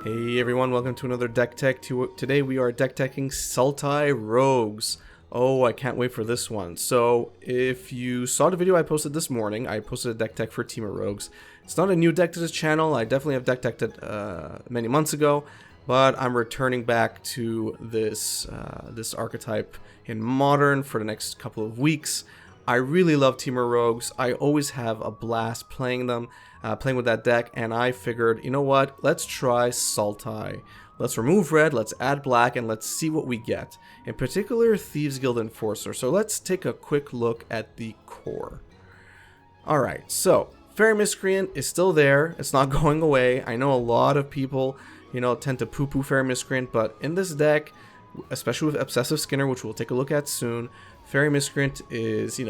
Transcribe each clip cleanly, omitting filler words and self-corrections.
Hey everyone, welcome to another deck tech. Today we are deck teching Sultai Rogues. Oh, I can't wait for this one. So, if you saw the video I posted this morning, I posted a deck tech for Temur Rogues. It's not a new deck to this channel, I definitely have deck teched it many months ago, but I'm returning back to this, this archetype in Modern for the next couple of weeks. I really love Temur Rogues. I always have a blast playing them, playing with that deck, and I figured, you know what, let's try Sultai. Let's remove red, let's add black, and let's see what we get. In particular, Thieves Guild Enforcer. So let's take a quick look at the core. Alright, so Fairy Miscreant is still there. It's not going away. I know a lot of people, tend to poo-poo Fairy Miscreant, but in this deck, especially with Obsessive Skinner, which we'll take a look at soon, Fairy Miscreant is,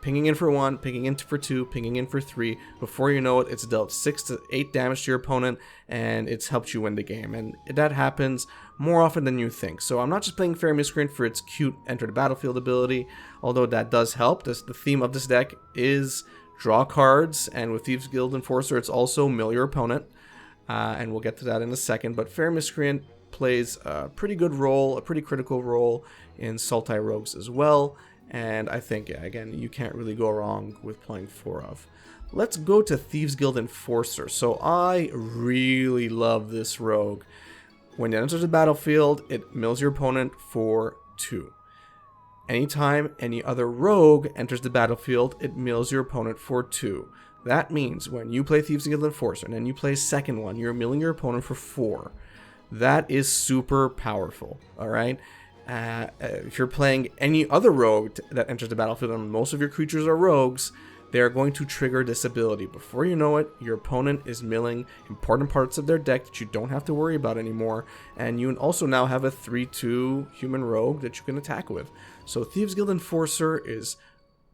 pinging in for 1, pinging in for 2, pinging in for 3. Before you know it, it's dealt 6 to 8 damage to your opponent, and it's helped you win the game. And that happens more often than you think. So I'm not just playing Fairy Miscreant for its cute enter the battlefield ability, although that does help. The theme of this deck is draw cards, and with Thieves Guild Enforcer, it's also mill your opponent. And we'll get to that in a second. But Fairy Miscreant plays a pretty good role, a pretty critical role in Sultai Rogues as well. And I think, again, you can't really go wrong with playing 4 of. Let's go to Thieves Guild Enforcer. So I really love this rogue. When it enters the battlefield, it mills your opponent for 2. Anytime any other rogue enters the battlefield, it mills your opponent for 2. That means when you play Thieves Guild Enforcer and then you play a second one, you're milling your opponent for 4. That is super powerful, alright? If you're playing any other rogue that enters the battlefield, and most of your creatures are rogues, they are going to trigger this ability. Before you know it, your opponent is milling important parts of their deck that you don't have to worry about anymore, and you also now have a 3/2 human rogue that you can attack with. So Thieves Guild Enforcer is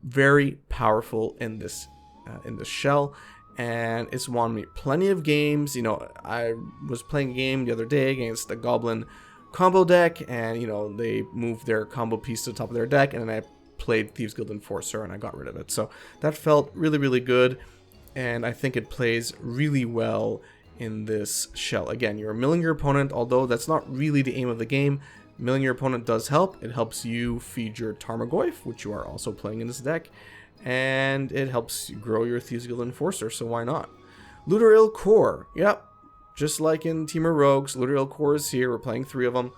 very powerful in this shell, and it's won me plenty of games. I was playing a game the other day against the Goblin combo deck, and they moved their combo piece to the top of their deck, and then I played Thieves Guild Enforcer and I got rid of it. So that felt really good, and I think it plays really well in this shell. Again, you're milling your opponent, although that's not really the aim of the game. Milling your opponent does help. It helps you feed your Tarmogoyf, which you are also playing in this deck, and it helps you grow your Thieves Guild Enforcer, so why not? Looter il-kor, yep. Just like in Temur Rogues, Looter il-kor is here. We're playing 3 of them.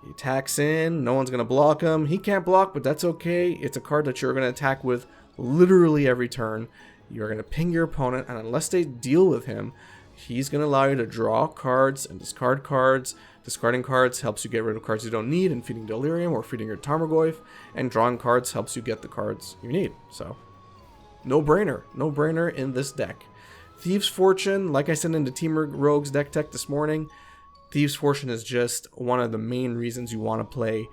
He attacks in. No one's going to block him. He can't block, but that's okay. It's a card that you're going to attack with literally every turn. You're going to ping your opponent, and unless they deal with him, he's going to allow you to draw cards and discard cards. Discarding cards helps you get rid of cards you don't need, and feeding Delirium or feeding your Tarmogoyf. And drawing cards helps you get the cards you need. So, no brainer. No brainer in this deck. Thieves Fortune, like I said in the Temur Rogues deck tech this morning, Thieves Fortune is just one of the main reasons you want to play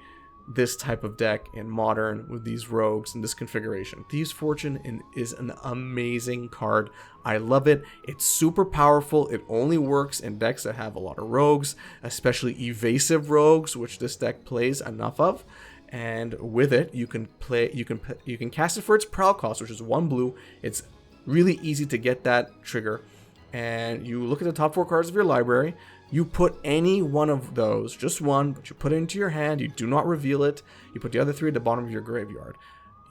this type of deck in Modern with these rogues in this configuration. Thieves Fortune is an amazing card. I love it. It's super powerful. It only works in decks that have a lot of rogues, especially evasive rogues, which this deck plays enough of. And with it, you can cast it for its prowl cost, which is 1 blue. It's really easy to get that trigger, and you look at the top 4 cards of your library. You put any one of those, just one, but you put it into your hand. You do not reveal it. You put the other 3 at the bottom of your graveyard.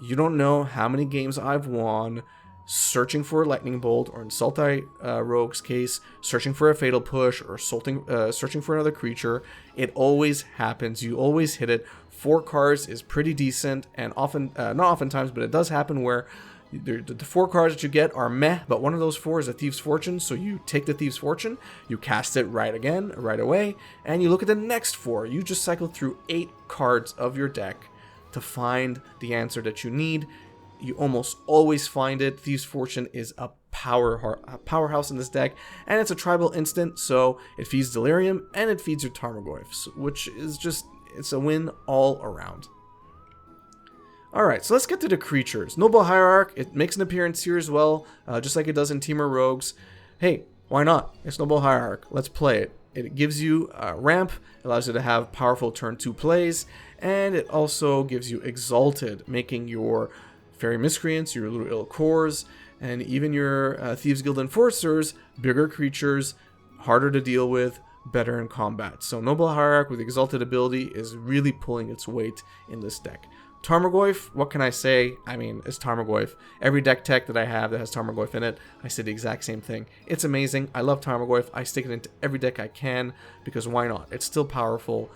You don't know how many games I've won searching for a lightning bolt, or in Sultai Rogue's case, searching for a fatal push, or searching for another creature. It always happens. You always hit it. 4 cards is pretty decent, and often, not oftentimes, but it does happen where the 4 cards that you get are meh, but one of those 4 is a Thieves Fortune, so you take the Thieves Fortune, you cast it right away, and you look at the next 4. You just cycle through 8 cards of your deck to find the answer that you need. You almost always find it. Thieves Fortune is a powerhouse in this deck, and it's a tribal instant, so it feeds Delirium, and it feeds your Tarmogoyfs, which is just, it's a win all around. Alright, so let's get to the creatures. Noble Hierarch, it makes an appearance here as well, just like it does in Temur Rogues. Hey, why not? It's Noble Hierarch. Let's play it. It gives you a ramp, allows you to have powerful turn 2 plays, and it also gives you Exalted, making your Fairy Miscreants, your Looter il-kors, and even your Thieves Guild Enforcers bigger creatures harder to deal with, better in combat. So Noble Hierarch with Exalted ability is really pulling its weight in this deck. Tarmogoyf, what can I say? I mean, it's Tarmogoyf. Every deck tech that I have that has Tarmogoyf in it, I say the exact same thing. It's amazing. I love Tarmogoyf. I stick it into every deck I can because why not? It's still powerful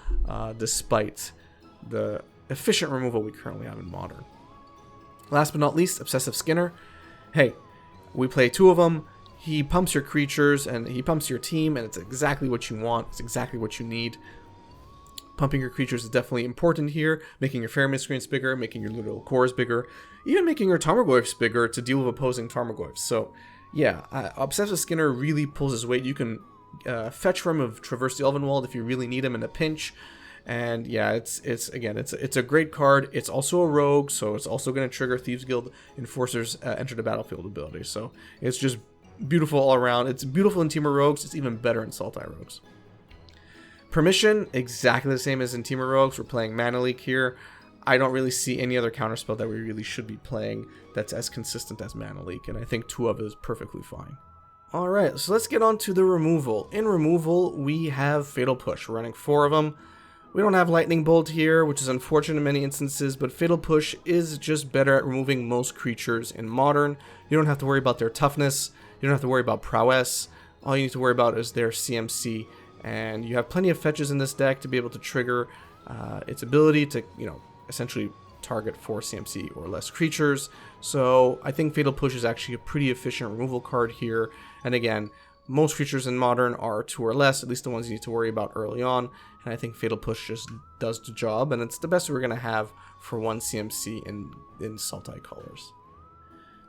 despite the efficient removal we currently have in Modern. Last but not least, Obsessive Skinner. Hey, we play 2 of them. He pumps your creatures and he pumps your team, and it's exactly what you want. It's exactly what you need. Pumping your creatures is definitely important here, making your Fairmist screens bigger, making your little cores bigger, even making your Tarmogoyfs bigger to deal with opposing Tarmogoyfs. So, yeah, Obsessive Skinner really pulls his weight. You can fetch from him of Traverse the Elvenwald if you really need him in a pinch. And yeah, it's a great card. It's also a rogue, so it's also going to trigger Thieves Guild Enforcer's Enter the Battlefield ability. So it's just beautiful all around. It's beautiful in Temur Rogues. It's even better in Sultai Rogues. Permission, exactly the same as in Temur Rogues. We're playing Mana Leak here. I don't really see any other counterspell that we really should be playing that's as consistent as Mana Leak, and I think 2 of it is perfectly fine. Alright, so let's get on to the removal. In removal, we have Fatal Push. We're running 4 of them. We don't have Lightning Bolt here, which is unfortunate in many instances, but Fatal Push is just better at removing most creatures in Modern. You don't have to worry about their toughness. You don't have to worry about prowess. All you need to worry about is their CMC. And you have plenty of fetches in this deck to be able to trigger its ability to, essentially target 4 CMC or less creatures. So I think Fatal Push is actually a pretty efficient removal card here. And again, most creatures in Modern are 2 or less, at least the ones you need to worry about early on. And I think Fatal Push just does the job, and it's the best we're going to have for 1 CMC in Sultai colors.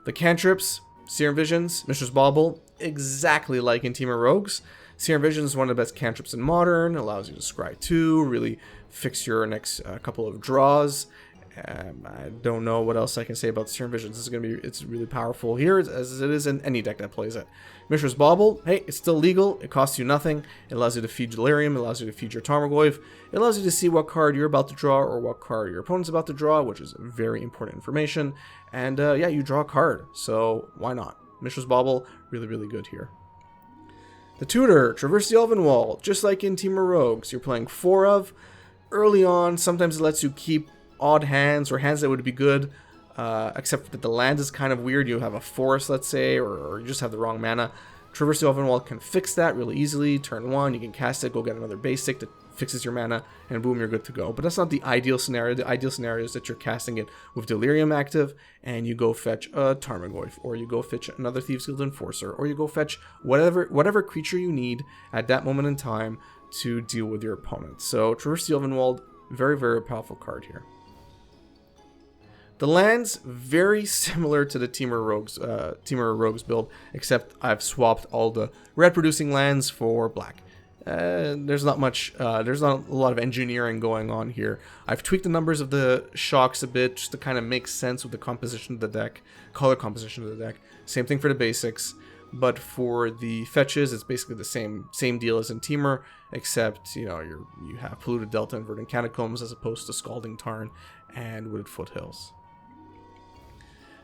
The Cantrips, Serum Visions, Mishra's Bauble, exactly like in Temur Rogues. Serum Vision is one of the best cantrips in Modern. Allows you to scry 2, really fix your next couple of draws. I don't know what else I can say about Serum Vision. It's really powerful here, as it is in any deck that plays it. Mishra's Bauble, hey, it's still legal. It costs you nothing. It allows you to feed Delirium. It allows you to feed your Tarmogoyf. It allows you to see what card you're about to draw or what card your opponent's about to draw, which is very important information. And yeah, you draw a card, so why not? Mishra's Bauble, really, really good here. The Tutor, Traverse the Elvenwald, just like in Temur Rogues. You're playing 4 of. Early on, sometimes it lets you keep odd hands or hands that would be good, except that the land is kind of weird. You have a forest, let's say, or you just have the wrong mana. Traverse the Elvenwald can fix that really easily. Turn 1, you can cast it, go get another basic that fixes your mana, and boom, you're good to go. But that's not the ideal scenario. The ideal scenario is that you're casting it with Delirium active, and you go fetch a Tarmogoyf, or you go fetch another Thieves Guild Enforcer, or you go fetch whatever creature you need at that moment in time to deal with your opponent. So Traverse the Elvenwald, very, very powerful card here. The lands, very similar to the Temur Rogues build, except I've swapped all the red producing lands for black. There's not a lot of engineering going on here. I've tweaked the numbers of the shocks a bit just to kind of make sense with the composition of the deck, color composition of the deck. Same thing for the basics, but for the fetches, it's basically the same deal as in Temur, except you have Polluted Delta and Verdant Catacombs as opposed to Scalding Tarn and Wooded Foothills.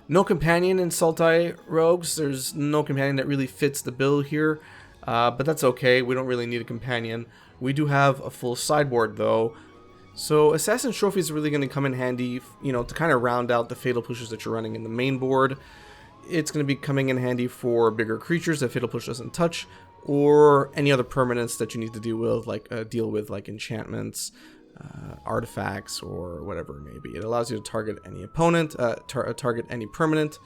No companion in Sultai Rogues. There's no companion that really fits the bill here, but that's okay. We don't really need a companion. We do have a full sideboard though, so Assassin's Trophy is really going to come in handy, to kind of round out the Fatal Pushes that you're running in the main board. It's going to be coming in handy for bigger creatures that Fatal Push doesn't touch, or any other permanents that you need to deal with, like enchantments, artifacts, or whatever it may be. It allows you to target any opponent, target any permanent,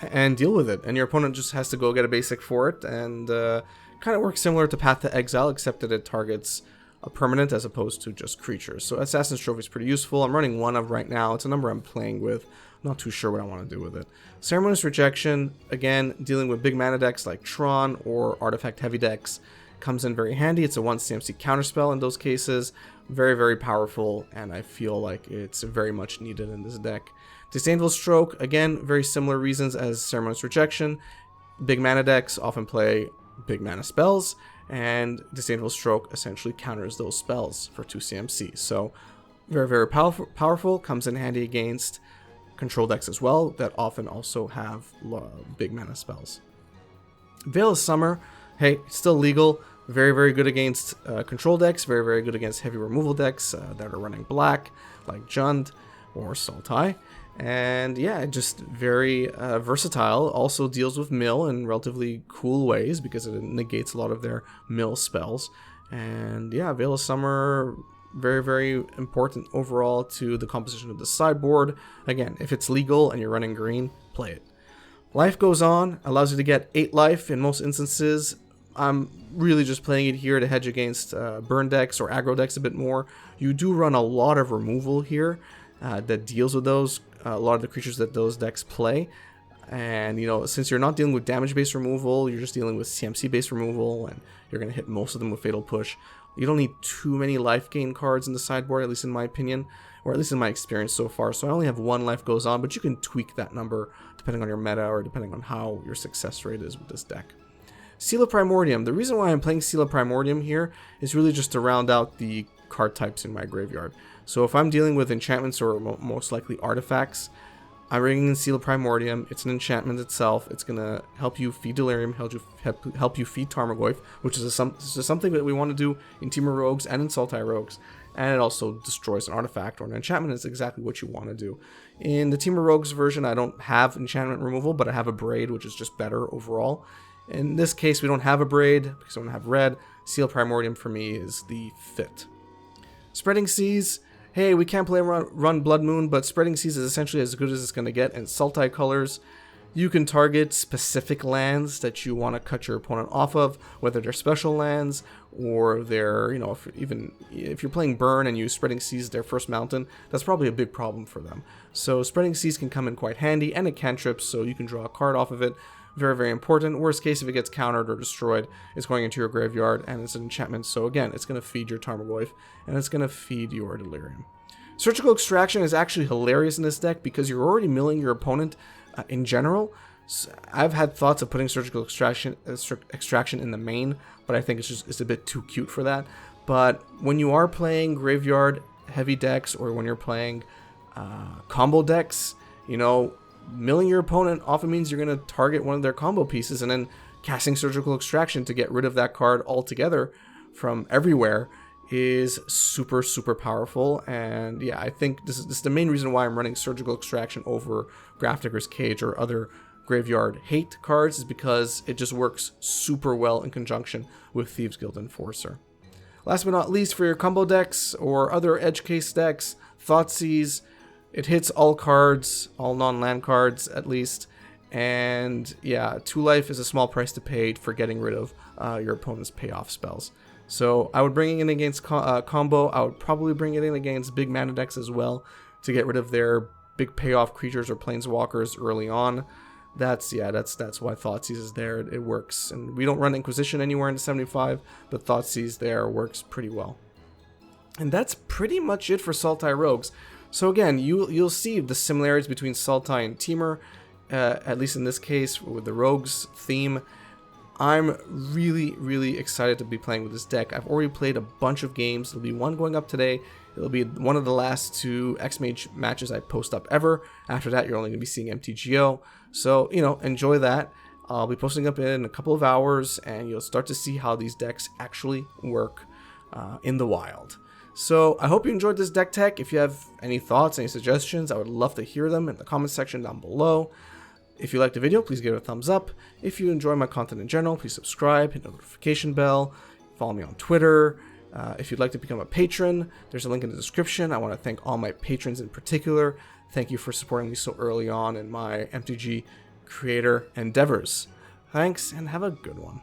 and deal with it. And your opponent just has to go get a basic for it, and kind of works similar to Path to Exile, except that it targets a permanent as opposed to just creatures. So Assassin's Trophy is pretty useful. I'm running 1 of right now. It's a number I'm playing with. I'm not too sure what I want to do with it. Ceremonious Rejection, again, dealing with big mana decks like Tron or artifact heavy decks, comes in very handy. It's a 1 CMC counterspell in those cases. Very, very powerful, and I feel like it's very much needed in this deck. Disdainful Stroke, again, very similar reasons as Ceremonious Rejection. Big mana decks often play big mana spells, and Disdainful Stroke essentially counters those spells for 2 CMC. So very, very powerful, comes in handy against control decks as well that often also have big mana spells. Veil of Summer, hey, it's still legal. Very, very good against control decks, very, very good against heavy removal decks that are running black, like Jund or Sultai. And yeah, just very versatile. Also deals with mill in relatively cool ways because it negates a lot of their mill spells. And yeah, Veil of Summer, very, very important overall to the composition of the sideboard. Again, if it's legal and you're running green, play it. Life Goes On allows you to get 8 life in most instances. I'm really just playing it here to hedge against burn decks or aggro decks a bit more. You do run a lot of removal here that deals with those, a lot of the creatures that those decks play. And, you know, since you're not dealing with damage-based removal, you're just dealing with CMC-based removal, and you're going to hit most of them with Fatal Push. You don't need too many life gain cards in the sideboard, at least in my opinion, or at least in my experience so far. So I only have 1 Life Goes On, but you can tweak that number depending on your meta or depending on how your success rate is with this deck. Seal of Primordium. The reason why I'm playing Seal of Primordium here is really just to round out the card types in my graveyard. So if I'm dealing with enchantments or most likely artifacts, I'm bringing in Seal of Primordium. It's an enchantment itself. It's going to help you feed Delirium, help you feed Tarmogoyf, which is something that we want to do in Temur Rogues and in Sultai Rogues. And it also destroys an artifact or an enchantment. It's exactly what you want to do. In the Temur Rogues version, I don't have enchantment removal, but I have a Braid, which is just better overall. In this case, we don't have a Braid because I don't have red. Seal Primordium for me is the fit. Spreading Seas. Hey, we can't play run Blood Moon, but Spreading Seas is essentially as good as it's going to get in Sultai colors. You can target specific lands that you want to cut your opponent off of, whether they're special lands or they're, you know, if you're playing Burn and you Spreading Seas their first mountain, that's probably a big problem for them. So Spreading Seas can come in quite handy, and a Cantrips, so you can draw a card off of it. Very, very important. Worst case, if it gets countered or destroyed, it's going into your graveyard, and it's an enchantment. So again, it's going to feed your Tarmogoyf, and it's going to feed your Delirium. Surgical Extraction is actually hilarious in this deck because you're already milling your opponent in general. So I've had thoughts of putting Surgical Extraction in the main, but I think it's a bit too cute for that. But when you are playing graveyard heavy decks or when you're playing combo decks, you know, milling your opponent often means you're going to target one of their combo pieces, and then casting Surgical Extraction to get rid of that card altogether from everywhere is super, super powerful. And yeah, I think this is the main reason why I'm running Surgical Extraction over Grafdigger's Cage or other graveyard hate cards, is because it just works super well in conjunction with Thieves Guild Enforcer. Last but not least, for your combo decks or other edge case decks, Thoughtseize. It hits all cards, all non-land cards at least, and yeah, 2 life is a small price to pay for getting rid of your opponent's payoff spells. So I would bring it in against combo. I would probably bring it in against big mana decks as well to get rid of their big payoff creatures or planeswalkers early on. That's why Thoughtseize is there. It works, and we don't run Inquisition anywhere in 75, but Thoughtseize there works pretty well. And that's pretty much it for Sultai Rogues. So again, you'll see the similarities between Sultai and Temur, at least in this case with the Rogues theme. I'm really, really excited to be playing with this deck. I've already played a bunch of games. There'll be one going up today. It'll be one of the last 2 X-Mage matches I post up ever. After that, you're only going to be seeing MTGO. So, you know, enjoy that. I'll be posting up in a couple of hours, and you'll start to see how these decks actually work in the wild. So I hope you enjoyed this deck tech. If you have any thoughts, any suggestions, I would love to hear them in the comment section down below. If you liked the video, please give it a thumbs up. If you enjoy my content in general, please subscribe, hit the notification bell, follow me on Twitter. If you'd like to become a patron, there's a link in the description. I want to thank all my patrons in particular. Thank you for supporting me so early on in my MTG creator endeavors. Thanks, and have a good one.